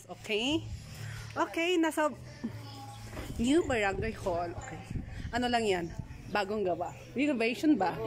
Okay? Okay, nasa New Barangay Hall. Okay. Ano lang yan? Bagong gawa. Renovation ba?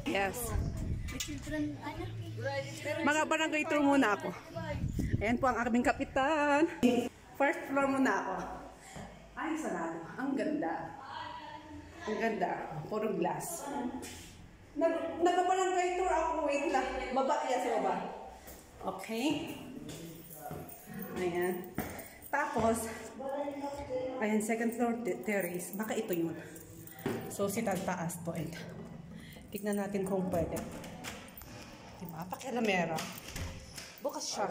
Yes. Mga barangay tour muna ako. Ayan po ang aming kapitan. First floor muna ako. Ay, sarado. Ang ganda. Ang ganda. Puro glass. Nagbarangay tour ako. Wait lang. Baba yan sa baba. Okay. Ayan. Tapos, ayan, second floor terrace. Baka ito yun. So, si taas po. And, tignan natin kung pwede. Diba? Pakialamera. Bukas siya.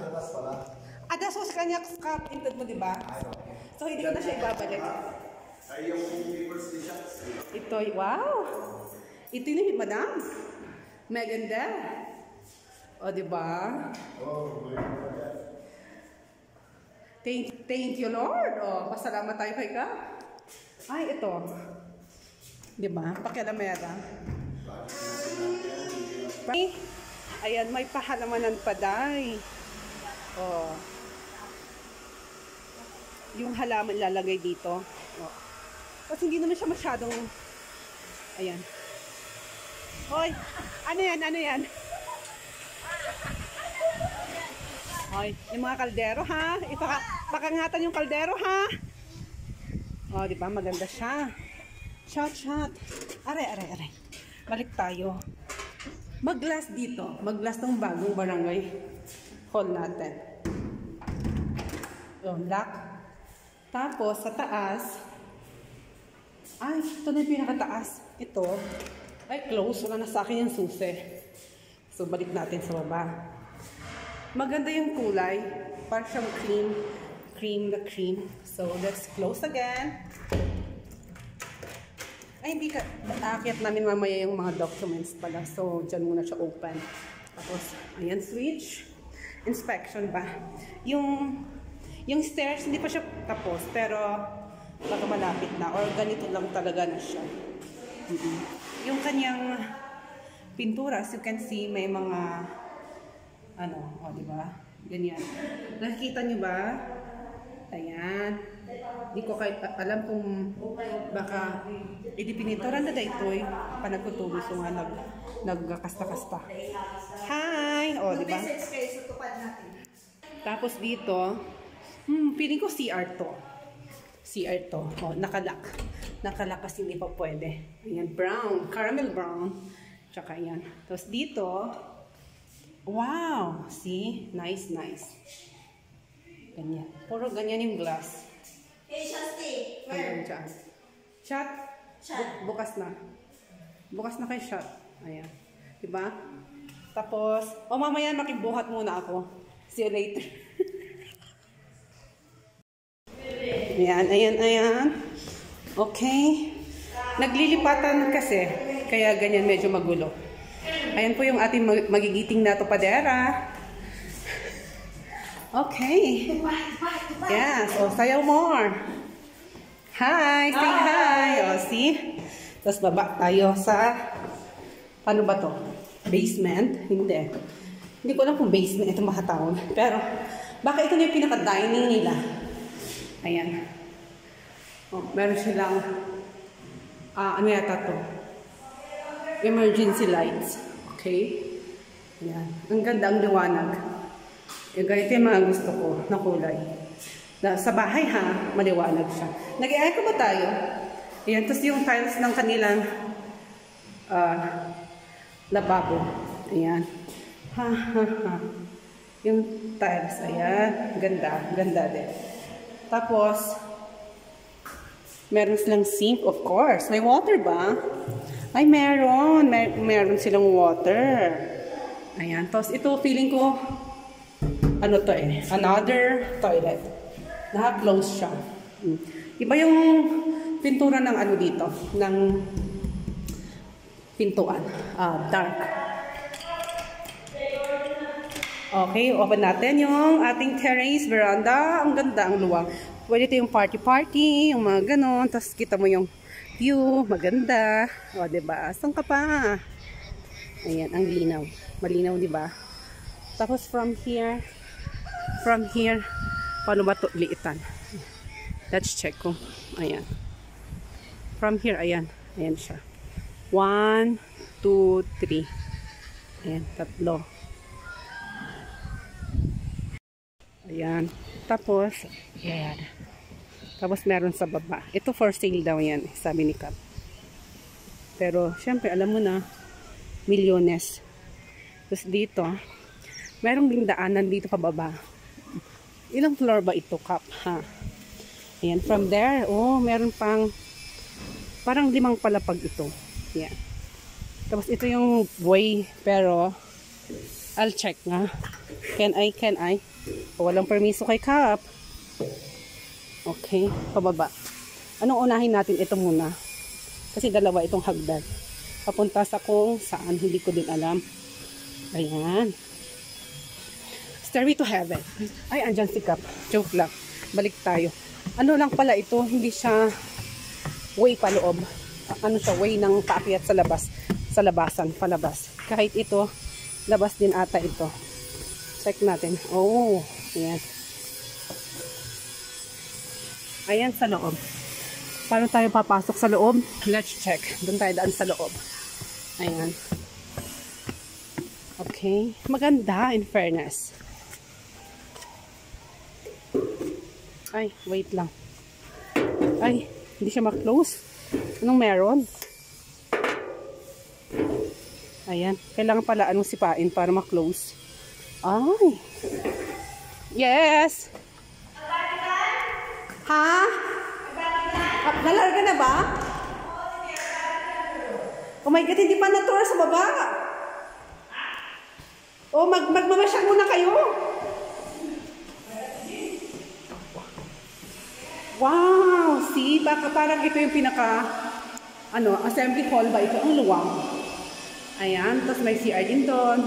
So sa kanya intod mo, diba? So, hindi ko na siya ibabalik. Ito, wow! Ito yun, madam. Maganda. O, diba? Thank you, Lord. O, pasalamat tayo kay God. Ay, ito. Diba? Pakialamera. Ayan, may pahalamanan pa, day. O. Yung halaman lalagay dito. O. Kasi hindi naman siya masyadong... Ayan. Hoy! Ano yan? Ano yan? Hoy, yung mga kaldero, ha? Pakangatan yung kaldero, ha? O, diba? Maganda siya. Shot. Aray. Balik tayo. Mag-glass dito. Mag-glass ng bagong barangay hall natin. So, lock. Tapos, sa taas. Ay, ito na yung pinakataas. Ito. Ay, close. Wala na sa akin yung susi. So, balik natin sa baba. Maganda yung kulay. Parang siyang cream. So, let's close again. Ay, hindi ka. Aakyat namin mamaya yung mga documents pala. So, dyan muna siya open. Tapos, ayan, switch. Inspection ba? Yung stairs, hindi pa siya tapos. Pero, baka malapit na. Or ganito lang talaga na siya. Yung kanyang pintura, as you can see, may mga diba? Ganyan. Nakikita nyo ba? Ayan. Di ko kahit alam kung baka idipinituran na ito panagtutuloy so nga nagkasta-kasta. Hi! O, diba? Tapos dito, feeling ko CR to. O, nakalak. Nakalak kasi hindi pa pwede. Ayan, brown. Caramel brown. Tsaka ayan. Tapos dito, wow! See? Nice. Ganyan. Puro ganyan yung glass. Ayan dyan. Shot? Bukas na. Bukas na kay shot. Ayan. Diba? Tapos, mamaya makibuhat muna ako. See you later. Ayan. Okay. Naglilipatan kasi. Kaya ganyan medyo magulo. Ayan po yung ating magigiting na topadera. Okay. Yes. O, sayaw more. Hi. Say hi. O, see? Tapos baba tayo sa, paano ba to? Basement? Hindi. Hindi ko alam kung basement itong makatawag. Pero, baka ito na yung pinaka-dining nila. Ayan. O, meron silang, ano yata to? Emergency lights. Okay? Ayan. Ang ganda, ang liwanag. Yung ganito yung mga gusto ko na kulay. Sa bahay ha, maliwanag siya. Nag-i-echo ba tayo? Ayan. Tapos yung tiles ng kanilang lababo. Ayan. Yung tiles. Ayan. Ganda din. Tapos, meron silang sink, of course. May water ba? Ay, meron. Meron silang water. Ayan. Tapos ito, feeling ko, ano to another toilet. Naka-close siya. Iba yung pintura ng ano dito, ng pintuan. Dark. Okay, open natin yung ating terrace veranda. Ang ganda, ang luwang. Pwede ito yung party-party, yung mga ganon. Tapos kita mo yung view, maganda. O, diba? Saan ka pa? Ayan, ang linaw. Malinaw, diba? Tapos from here, Paano ba ito liitan? Let's check kung. Ayan. From here, ayan. Ayan siya. 1, 2, 3. Ayan, 3. Ayan. Tapos, ayan. Tapos meron sa baba. Ito for sale daw yan, sabi ni Cap. Pero, syempre, alam mo na, milyones. Tapos dito, merong ding daanan dito pababa. Ilang floor ba ito, Cap? Ha? Ayan, from there, oh, meron pang, parang 5 palapag ito. Ayan. Tapos ito yung way, pero, I'll check nga. Can I? Walang permiso kay Cap. Okay, pababa. Anong unahin natin? Ito muna. Kasi dalawa itong hagdan. Papunta sa kung saan, hindi ko din alam. Ayan. Stairway to Heaven. Ay, andyan si Cap. Joke lang. Balik tayo. Ano lang pala ito, hindi siya way paloob. Ano siya, way ng paakyat sa labas. Sa labasan, palabas. Kahit ito, labas din ata ito. Check natin. Oh, ayan. Ayan sa loob. Paano tayo papasok sa loob? Let's check. Doon tayo daan sa loob. Ayan. Okay. Maganda, in fairness. Ay, wait lang. Ay, hindi siya ma-close. Anong meron? Ayan. Kailangan pala anong sipain para ma-close. Ay. Yes. Ha? Nalarga na ba? Oh my God, hindi pa na-tour sa baba. Oh, magmamasyal muna kayo. Wow, see? Parang ito yung pinaka, assembly hall ba ito? Ang luwang. Ayan, tapos may CR din doon.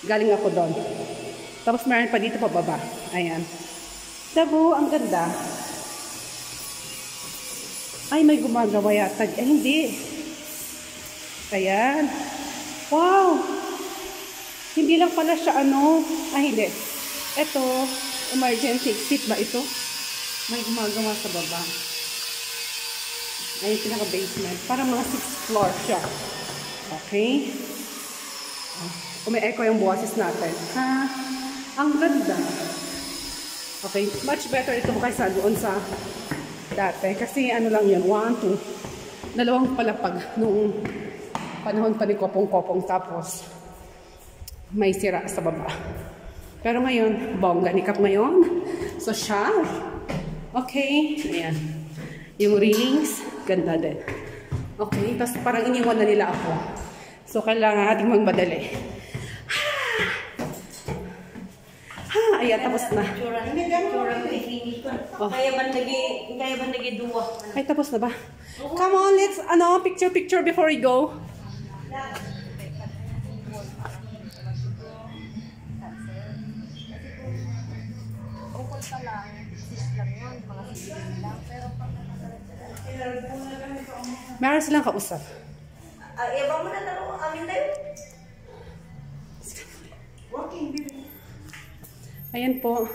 Galing ako doon. Tapos meron pa dito pababa. Ayan. Dabo, ang ganda. Ay, may gumagawa yata. Ay, hindi. Ayan. Wow. Hindi lang pala siya Ay, hindi. Ito, emergency exit ba ito? May gumagawa sa baba. Ayun, pinaka-basement. Parang mga 6th floor siya. Okay. Umi-echo yung boses natin. Ha? Ang ganda. Okay. Much better ito kaysa doon sa dati. Kasi lang yun. 1, 2. 2 palapag noong panahon pa ni Kopong-Kopong. Tapos, may sira sa baba. Pero ngayon, bongga ni Cap ngayon. So, siya. Okay. Ayan. Yung railings, ganda din. Okay. Tapos parang iniwan na nila ako. So, kailangan nating magmadali. Ayan, tapos na. Oh. Kaya ba nagi-duwa? Ay, tapos na ba? Come on, let's, picture before we go. Ukol pa lang, sis lang yun, mga sibiling lang. Pero Meron silang kausap. Iba mo na taro, amin tayo. Ayan po.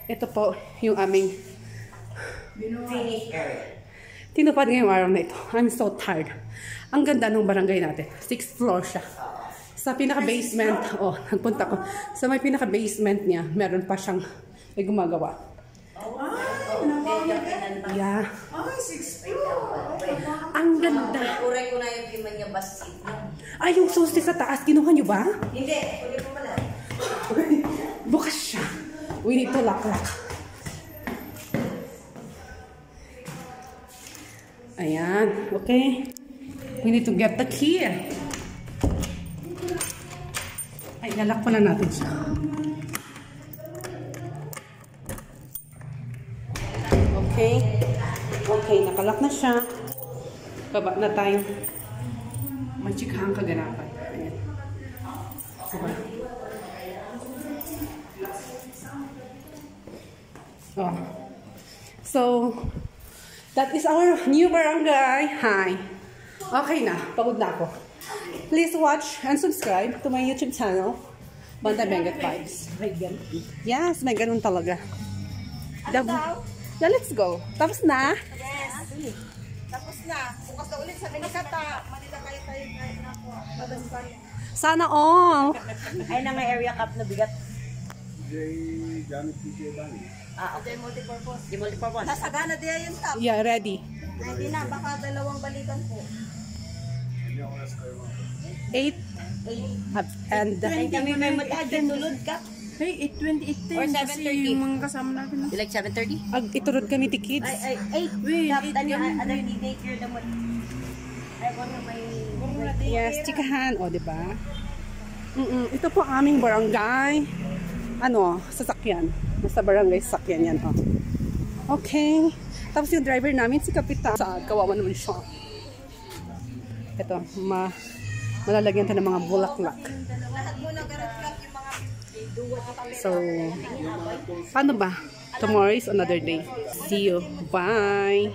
Ito po yung aming Finish area. tinupad ngayong araw na ito. I'm so tired. Ang ganda ng barangay natin. 6th floor siya. Sa pinaka-basement, nagpunta ko. Sa may pinaka-basement niya, meron pa siyang may gumagawa. Yeah. Ay, 6th floor. Ang ganda. Uray ko na yung piman niya basit. Ay, yung susi sa taas, kinuha niyo ba? Hindi, uli po pala. Bukas siya. We need to lock. Ayan. Okay. We need to get the key. Ay, lalak pala natin siya. Okay. Okay, nakalak na siya. Baba na tayo. May chikahang kaganapan. Ayan. Diba? Oh. So, that is our new barangay. Hi. Okay na. Pagod na ako. Please watch and subscribe to my YouTube channel. Banda Benguet vibes. Yes, may ganun talaga. Yeah, let's go. Tapos na? Yes. Tapos na. Bukas na ulit sa Benicata. Manila kayo na po. Madaspan. Sana all. Ay na nga area cup na bigat. Gamit DJ Bani. Okay, multipurpose. Di multipurpose. Nasagana din yung top. Yeah, ready. Hindi na, baka dalawang balikan po. 8 and Ay, kami may matagyan, tulod ka. Hey, 8:28 Or kasi 7:30. yung mga kasama natin. You like 7:30? iturod kami ti kids. Ay, Wait, Kap, eight ano yung kami. other daycare naman. Ay, kung na may... Yes, chikahan. O, diba? Ito po ang aming barangay. Ano, sasakyan. Nasa barangay sasakyan yan. Oh. Okay. Tapos yung driver namin, si Kapitan. Sa kawawa naman siya. Ito, malalagyan tayo ng mga bulaklak. Lahat mo na garot lang yung mga duwa na kami. So, paano ba? Tomorrow is another day. See you. Bye!